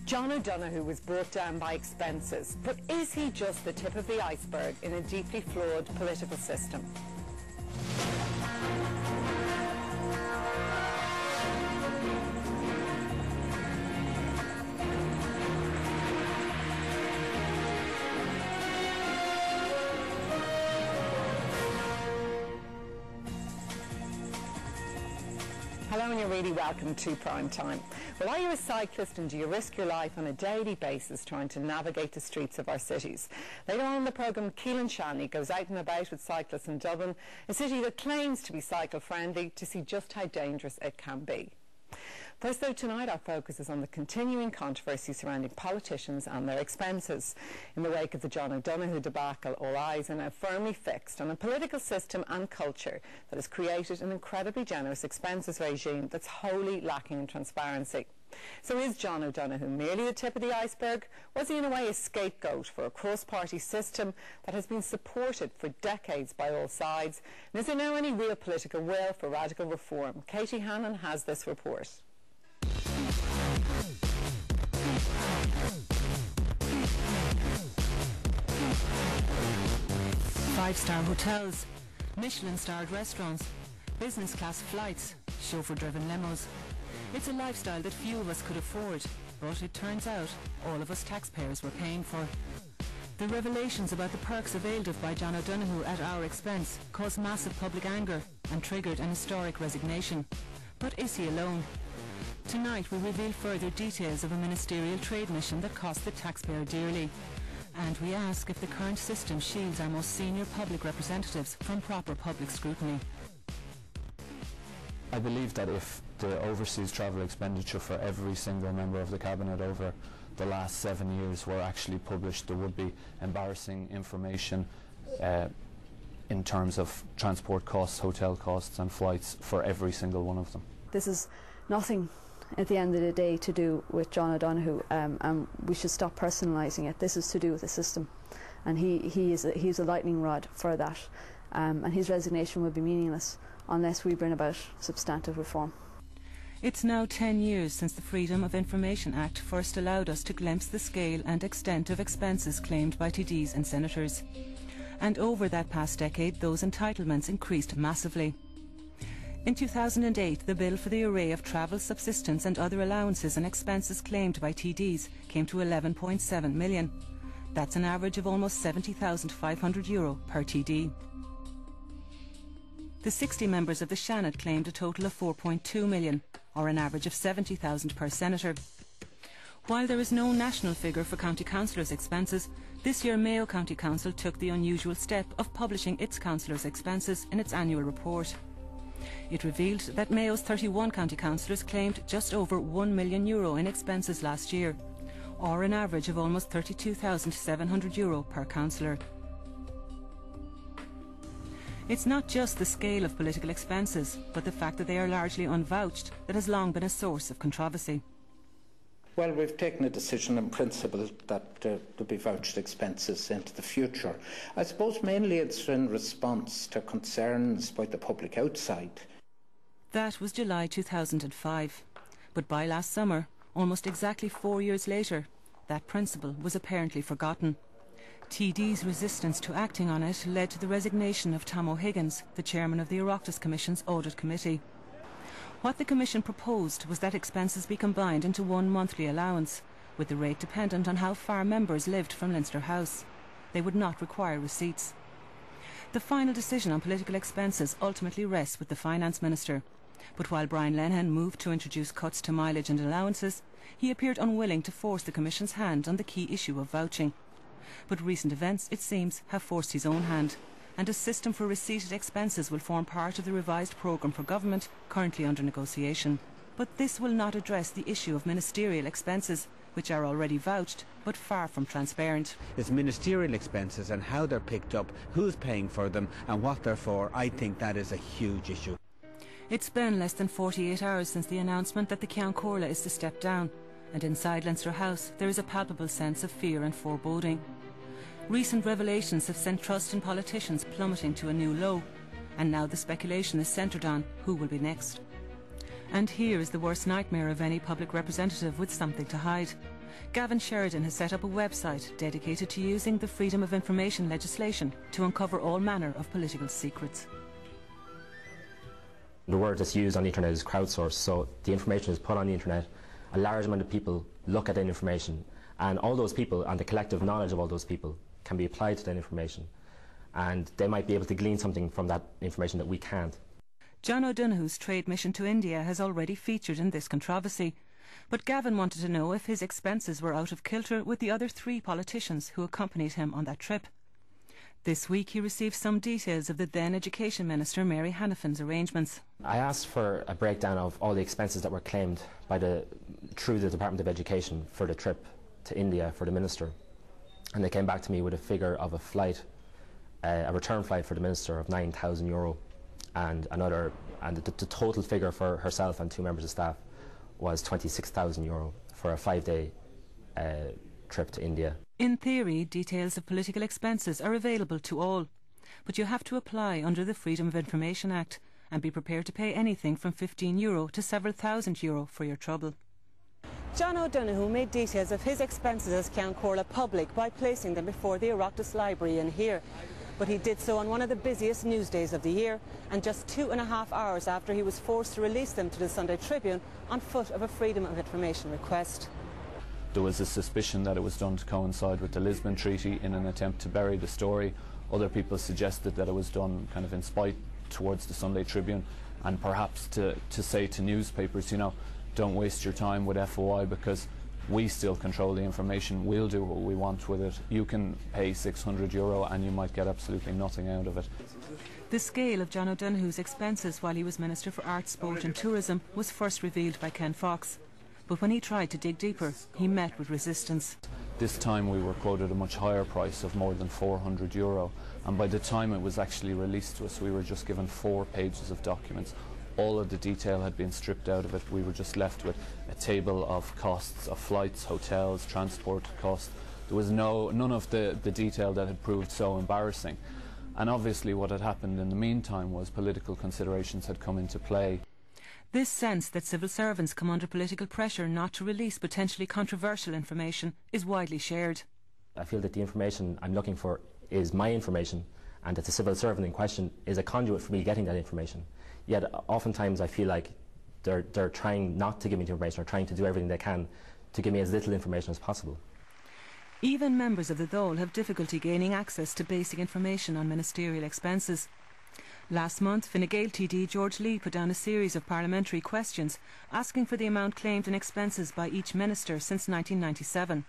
John O'Donoghue was brought down by expenses, but is he just the tip of the iceberg in a deeply flawed political system? Hello and you're really welcome to Prime Time. Well, are you a cyclist and do you risk your life on a daily basis trying to navigate the streets of our cities? Later on in the programme, Keelan Shanley goes out and about with cyclists in Dublin, a city that claims to be cycle-friendly, to see just how dangerous it can be. First though, tonight our focus is on the continuing controversy surrounding politicians and their expenses. In the wake of the John O'Donoghue debacle, all eyes are now firmly fixed on a political system and culture that has created an incredibly generous expenses regime that's wholly lacking in transparency. So is John O'Donoghue merely the tip of the iceberg? Was he in a way a scapegoat for a cross-party system that has been supported for decades by all sides? And is there now any real political will for radical reform? Katie Hannon has this report. Five-star hotels, Michelin-starred restaurants, business-class flights, chauffeur-driven limos. It's a lifestyle that few of us could afford, but it turns out all of us taxpayers were paying for. The revelations about the perks availed of by John O'Donoghue at our expense caused massive public anger and triggered an historic resignation. But is he alone? Tonight we reveal further details of a ministerial trade mission that cost the taxpayer dearly. And we ask if the current system shields our most senior public representatives from proper public scrutiny. I believe that if the overseas travel expenditure for every single member of the Cabinet over the last 7 years were actually published, there would be embarrassing information in terms of transport costs, hotel costs and flights for every single one of them. This is nothing at the end of the day to do with John O'Donoghue, and we should stop personalising it. This is to do with the system, and he's a lightning rod for that, and his resignation will be meaningless unless we bring about substantive reform. It's now 10 years since the Freedom of Information Act first allowed us to glimpse the scale and extent of expenses claimed by TDs and senators. And over that past decade, those entitlements increased massively. In 2008, the bill for the array of travel, subsistence and other allowances and expenses claimed by TDs came to 11.7 million. That's an average of almost €70,500 per TD. The 60 members of the Seanad claimed a total of 4.2 million, or an average of 70,000 per senator. While there is no national figure for county councillors' expenses, this year Mayo County Council took the unusual step of publishing its councillors' expenses in its annual report. It revealed that Mayo's 31 county councillors claimed just over €1 million in expenses last year, or an average of almost €32,700 per councillor. It's not just the scale of political expenses, but the fact that they are largely unvouched that has long been a source of controversy. Well, we've taken a decision in principle that there'll be vouched expenses into the future. I suppose mainly it's in response to concerns by the public outside. That was July 2005. But by last summer, almost exactly 4 years later, that principle was apparently forgotten. TD's resistance to acting on it led to the resignation of Tom O'Higgins, the chairman of the Oireachtas Commission's Audit Committee. What the Commission proposed was that expenses be combined into one monthly allowance, with the rate dependent on how far members lived from Leinster House. They would not require receipts. The final decision on political expenses ultimately rests with the Finance Minister. But while Brian Lenihan moved to introduce cuts to mileage and allowances, he appeared unwilling to force the Commission's hand on the key issue of vouching. But recent events, it seems, have forced his own hand, and a system for receipted expenses will form part of the revised programme for government currently under negotiation. But this will not address the issue of ministerial expenses, which are already vouched, but far from transparent. It's ministerial expenses and how they're picked up, who's paying for them and what they're for. I think that is a huge issue. It's been less than 48 hours since the announcement that the Ceann Comhairle is to step down, and inside Leinster House there is a palpable sense of fear and foreboding. Recent revelations have sent trust in politicians plummeting to a new low, and now the speculation is centred on who will be next. And here is the worst nightmare of any public representative with something to hide. Gavin Sheridan has set up a website dedicated to using the Freedom of Information legislation to uncover all manner of political secrets. The word that's used on the internet is crowdsourced, so the information is put on the internet, a large amount of people look at that information, and all those people and the collective knowledge of all those people can be applied to that information, and they might be able to glean something from that information that we can't. John O'Donoghue's trade mission to India has already featured in this controversy, but Gavin wanted to know if his expenses were out of kilter with the other 3 politicians who accompanied him on that trip. This week he received some details of the then Education Minister Mary Hanifan's arrangements. I asked for a breakdown of all the expenses that were claimed through the Department of Education for the trip to India for the Minister, and they came back to me with a figure of a return flight for the Minister of €9,000, and the total figure for herself and 2 members of staff was €26,000 for a 5-day trip to India. In theory, details of political expenses are available to all, but you have to apply under the Freedom of Information Act and be prepared to pay anything from €15 to several thousand for your trouble. John O'Donoghue made details of his expenses as Ceann Comhairle public by placing them before the Oireachtas Library in here. But he did so on one of the busiest news days of the year, and just 2.5 hours after he was forced to release them to the Sunday Tribune on foot of a Freedom of Information request. There was a suspicion that it was done to coincide with the Lisbon Treaty in an attempt to bury the story. Other people suggested that it was done kind of in spite towards the Sunday Tribune, and perhaps to say to newspapers, you know, don't waste your time with FOI because we still control the information, we'll do what we want with it. You can pay €600 and you might get absolutely nothing out of it. The scale of John O'Donoghue's expenses while he was Minister for Arts, Sport and Tourism was first revealed by Ken Fox. But when he tried to dig deeper, he met with resistance. This time we were quoted a much higher price of more than €400, and by the time it was actually released to us, we were just given 4 pages of documents. All of the detail had been stripped out of it. We were just left with a table of costs of flights, hotels, transport costs. There was none of the detail that had proved so embarrassing. And obviously what had happened in the meantime was political considerations had come into play. This sense that civil servants come under political pressure not to release potentially controversial information is widely shared. I feel that the information I'm looking for is my information, and that the civil servant in question is a conduit for me getting that information. Yet oftentimes I feel like they're trying not to give me the information, or trying to do everything they can to give me as little information as possible. Even members of the Dáil have difficulty gaining access to basic information on ministerial expenses. Last month, Fine Gael TD George Lee put down a series of parliamentary questions asking for the amount claimed in expenses by each minister since 1997.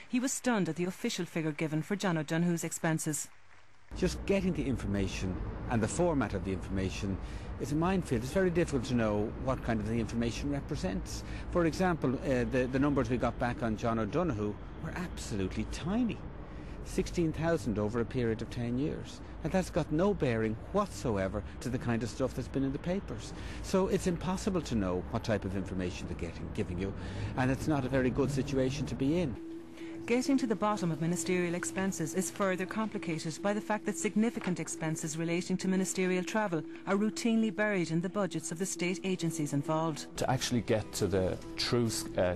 He was stunned at the official figure given for John O'Donoghue's expenses. Just getting the information and the format of the information is a minefield. It's very difficult to know what kind of the information represents. For example, the numbers we got back on John O'Donoghue were absolutely tiny. 16,000 over a period of 10 years. And that's got no bearing whatsoever to the kind of stuff that's been in the papers. So it's impossible to know what type of information they're giving you, and it's not a very good situation to be in. Getting to the bottom of ministerial expenses is further complicated by the fact that significant expenses relating to ministerial travel are routinely buried in the budgets of the state agencies involved. To actually get to the true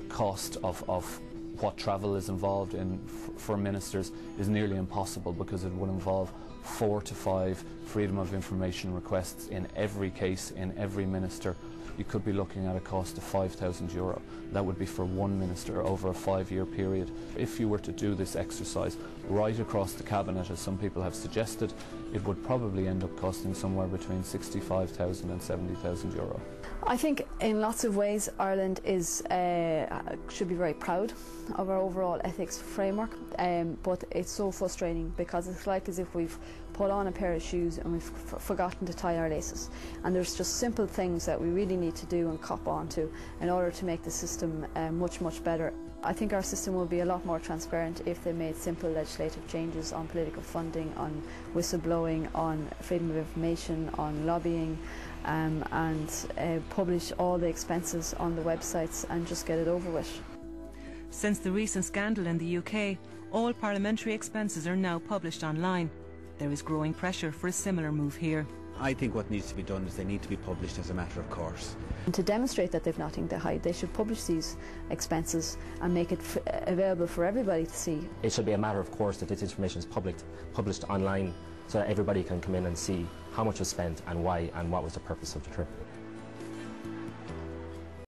cost of what travel is involved in for ministers is nearly impossible, because it would involve 4 to 5 Freedom of Information requests in every case, in every minister. You could be looking at a cost of €5,000. That would be for one minister over a 5-year period. If you were to do this exercise right across the cabinet, as some people have suggested, it would probably end up costing somewhere between €65,000 and €70,000. I think in lots of ways Ireland should be very proud of our overall ethics framework, but it's so frustrating because it's like as if we've put on a pair of shoes and we've forgotten to tie our laces, and there's just simple things that we really need to do and cop on to in order to make the system much better. I think our system will be a lot more transparent if they made simple legislative changes on political funding, on whistleblowing, on freedom of information, on lobbying, and publish all the expenses on the websites and just get it over with. Since the recent scandal in the UK, all parliamentary expenses are now published online. There is growing pressure for a similar move here. I think what needs to be done is they need to be published as a matter of course. And to demonstrate that they've nothing to hide, they should publish these expenses and make it available for everybody to see. It should be a matter of course that this information is published online so that everybody can come in and see how much was spent and why and what was the purpose of the trip.